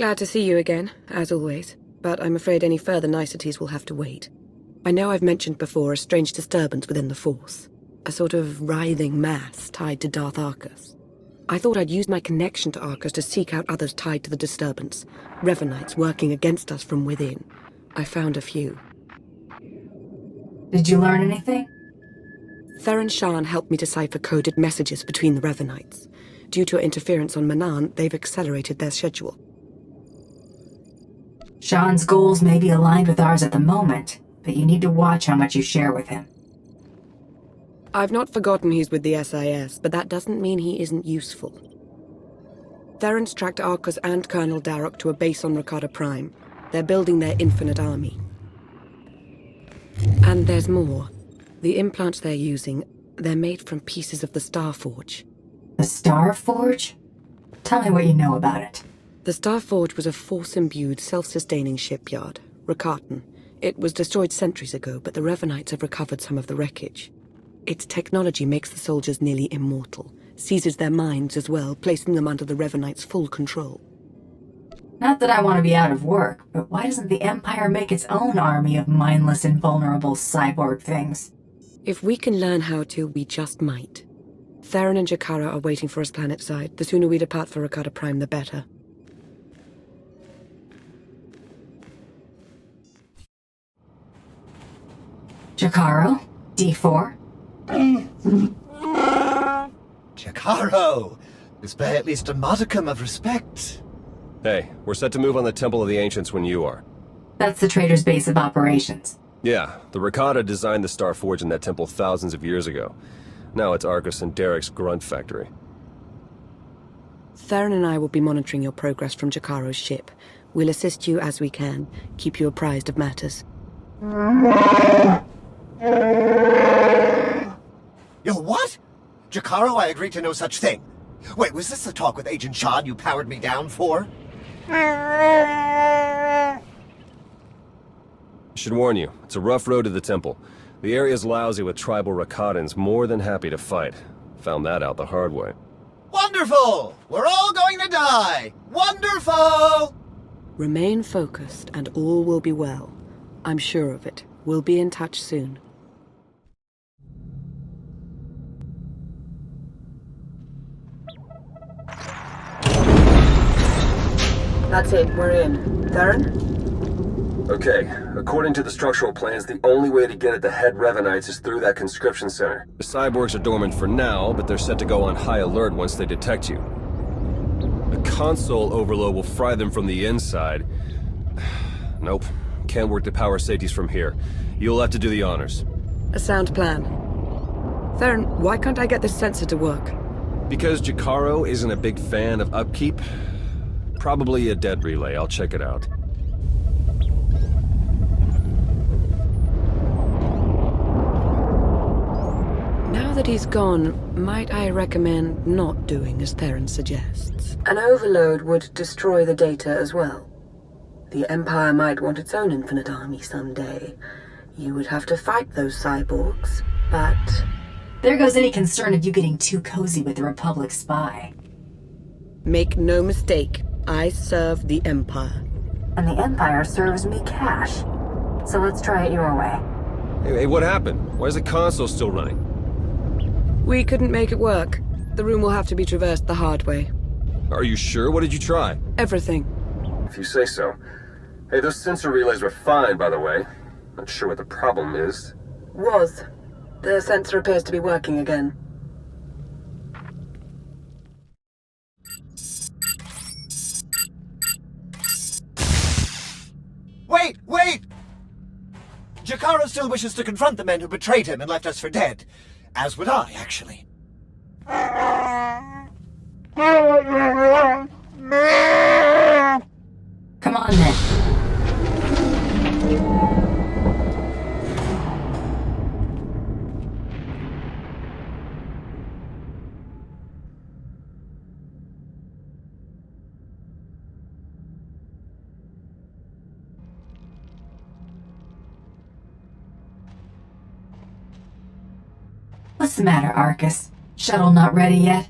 Glad to see you again, as always, but I'm afraid any further niceties will have to wait. I know I've mentioned before a strange disturbance within the Force, a sort of writhing mass tied to Darth Arcus. I thought I'd use my connection to Arcus to seek out others tied to the disturbance, Revanites working against us from within. I found a few. Did you learn anything? Theron Shan helped me decipher coded messages between the Revanites. Due to interference on Manan, they've accelerated their schedule. Shan's goals may be aligned with ours at the moment, but you need to watch how much you share with him. I've not forgotten he's with the SIS, but that doesn't mean he isn't useful. Theron's tracked Arcus and Colonel Darroch to a base on Rakata Prime. They're building their infinite army. And there's more. The implants they're using, they're made from pieces of the Star Forge. The Star Forge? Tell me what you know about it. The Star Forge was a Force-imbued, self-sustaining shipyard, Rakatan. It was destroyed centuries ago, but the Revanites have recovered some of the wreckage. Its technology makes the soldiers nearly immortal, seizes their minds as well, placing them under the Revanites' full control. Not that I want to be out of work, but why doesn't the Empire make its own army of mindless, invulnerable cyborg things? If we can learn how to, we just might. Theron and Jakara are waiting for us planetside. The sooner we depart for Rakata Prime, the better. Jakaro? D4? Jakaro! Display at least a modicum of respect. Hey, we're set to move on the Temple of the Ancients when you are. That's the trader's base of operations. Yeah, the Rakata designed the Star Forge in that temple thousands of years ago. Now it's Arcus and Derek's grunt factory. Theron and I will be monitoring your progress from Jakaro's ship. We'll assist you as we can, keep you apprised of matters. Yo, what? Jakaro, I agreed to no such thing. Wait, was this the talk with Agent Shan you powered me down for? Should warn you, it's a rough road to the temple. The area's lousy with tribal Rakatans more than happy to fight. Found that out the hard way. Wonderful! We're all going to die! Wonderful! Remain focused and all will be well. I'm sure of it. We'll be in touch soon. That's it, we're in. Theron? Okay, according to the structural plans, the only way to get at the head Revanites is through that conscription center. The cyborgs are dormant for now, but they're set to go on high alert once they detect you. The console overload will fry them from the inside. Nope, can't work the power safeties from here. You'll have to do the honors. A sound plan. Theron, why can't I get this sensor to work? Because Jakaro isn't a big fan of upkeep? Probably a dead relay, I'll check it out. Now that he's gone, might I recommend not doing as Theron suggests? An overload would destroy the data as well. The Empire might want its own infinite army someday. You would have to fight those cyborgs, but... There goes any concern of you getting too cozy with the Republic spy. Make no mistake, I serve the Empire. And the Empire serves me cash. So let's try it your way. Hey, what happened? Why is the console still running? We couldn't make it work. The room will have to be traversed the hard way. Are you sure? What did you try? Everything. If you say so. Hey, those sensor relays were fine, by the way. Not sure what the problem is. Was. The sensor appears to be working again. Wait! Wait! Jakaro still wishes to confront the men who betrayed him and left us for dead. As would I, actually. Come on, then. What's the matter, Arcus? Shuttle not ready yet?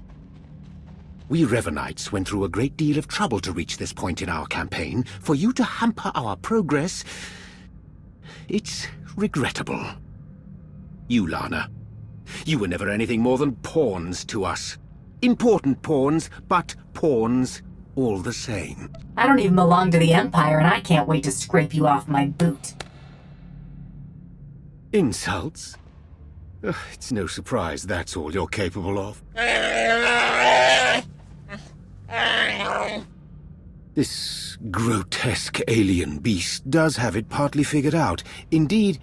We Revenites went through a great deal of trouble to reach this point in our campaign. For you to hamper our progress, it's regrettable. You, Lana. You were never anything more than pawns to us. Important pawns, but pawns all the same. I don't even belong to the Empire, and I can't wait to scrape you off my boot. Insults? Ugh, it's no surprise that's all you're capable of. This grotesque alien beast does have it partly figured out. Indeed,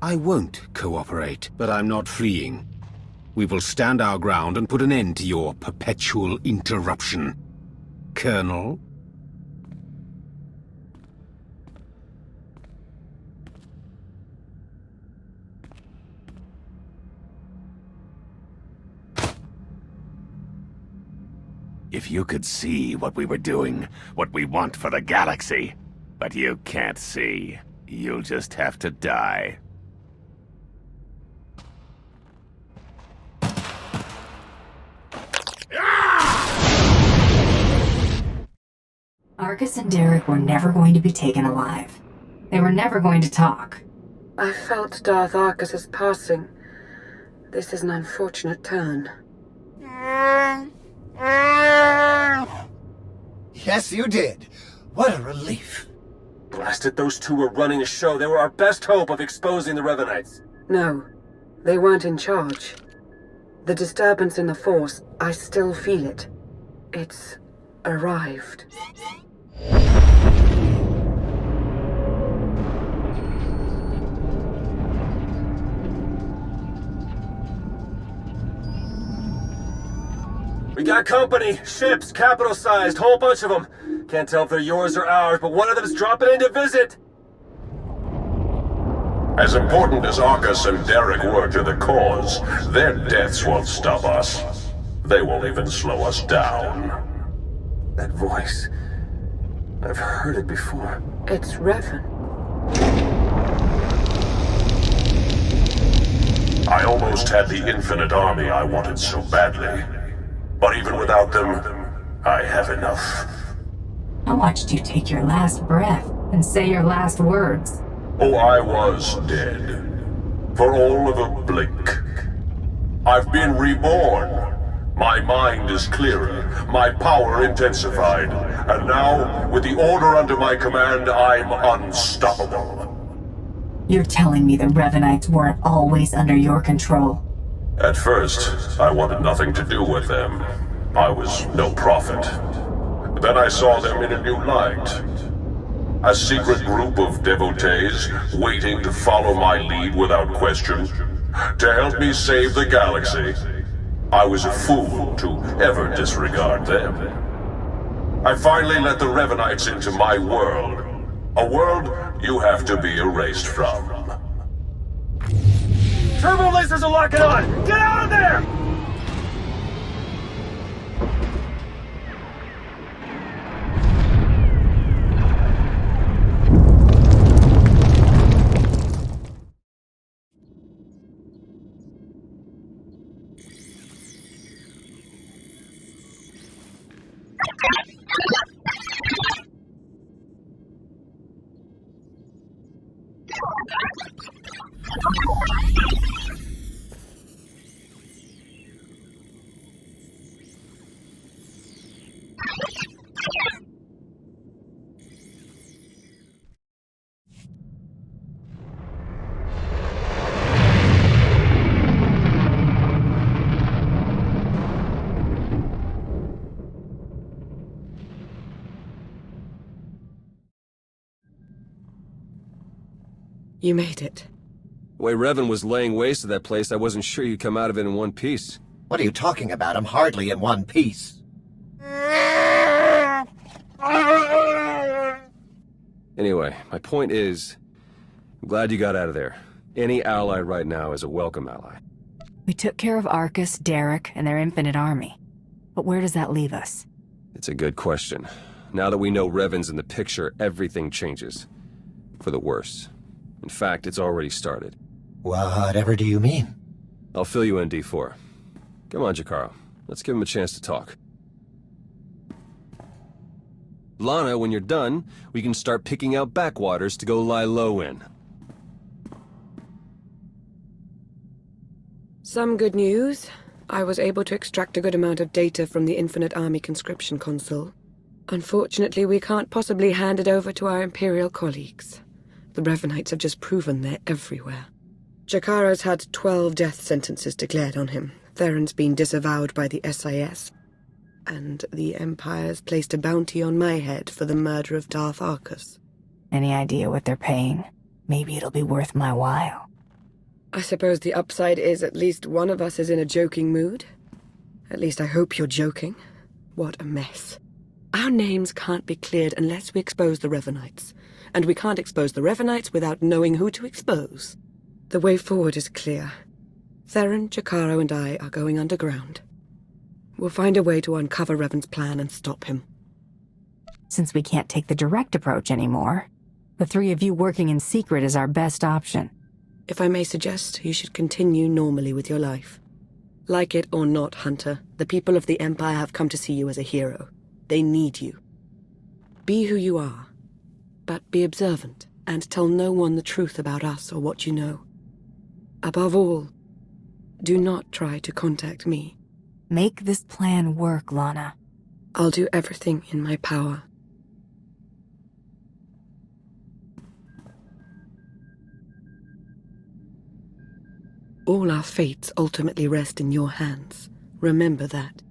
I won't cooperate, but I'm not fleeing. We will stand our ground and put an end to your perpetual interruption. Colonel? If you could see what we were doing, what we want for the galaxy. But you can't see. You'll just have to die. Arcus and Derek were never going to be taken alive. They were never going to talk. I felt Darth Arcus's passing. This is an unfortunate turn. Yes, you did. What a relief. Blasted, those two were running a show. They were our best hope of exposing the Revenites. No, they weren't in charge. The disturbance in the Force, I still feel it. It's arrived. We got company, ships, capital-sized, whole bunch of them. Can't tell if they're yours or ours, but one of them's dropping in to visit. As important as Arcus and Derek were to the cause, their deaths won't stop us. They won't even slow us down. That voice. I've heard it before. It's Revan. I almost had the infinite army I wanted so badly. But even without them, I have enough. I watched you take your last breath and say your last words. Oh, I was dead. For all of a blink. I've been reborn. My mind is clearer, my power intensified, and now, with the order under my command, I'm unstoppable. You're telling me the Revenites weren't always under your control? At first, I wanted nothing to do with them. I was no prophet. Then I saw them in a new light. A secret group of devotees waiting to follow my lead without question, to help me save the galaxy. I was a fool to ever disregard them. I finally let the Revenites into my world. A world you have to be erased from. Turbo lasers are locking on! Get out of there! You made it. The way Revan was laying waste to that place, I wasn't sure you'd come out of it in one piece. What are you talking about? I'm hardly in one piece. Anyway, my point is, I'm glad you got out of there. Any ally right now is a welcome ally. We took care of Arcus, Derek, and their infinite army. But where does that leave us? It's a good question. Now that we know Revan's in the picture, everything changes. For the worse. In fact, it's already started. Whatever do you mean? I'll fill you in, D4. Come on, Jakaro. Let's give him a chance to talk. Lana, when you're done, we can start picking out backwaters to go lie low in. Some good news. I was able to extract a good amount of data from the Infinite Army conscription console. Unfortunately, we can't possibly hand it over to our Imperial colleagues. The Revenites have just proven they're everywhere. Chakara's had 12 death sentences declared on him. Theron's been disavowed by the SIS. And the Empire's placed a bounty on my head for the murder of Darth Arcus. Any idea what they're paying? Maybe it'll be worth my while. I suppose the upside is at least one of us is in a joking mood. At least I hope you're joking. What a mess. Our names can't be cleared unless we expose the Revenites. And we can't expose the Revenites without knowing who to expose. The way forward is clear. Theron, Chakara, and I are going underground. We'll find a way to uncover Revan's plan and stop him. Since we can't take the direct approach anymore, the three of you working in secret is our best option. If I may suggest, you should continue normally with your life. Like it or not, Hunter, the people of the Empire have come to see you as a hero. They need you. Be who you are, but be observant and tell no one the truth about us or what you know. Above all, do not try to contact me. Make this plan work, Lana. I'll do everything in my power. All our fates ultimately rest in your hands. Remember that.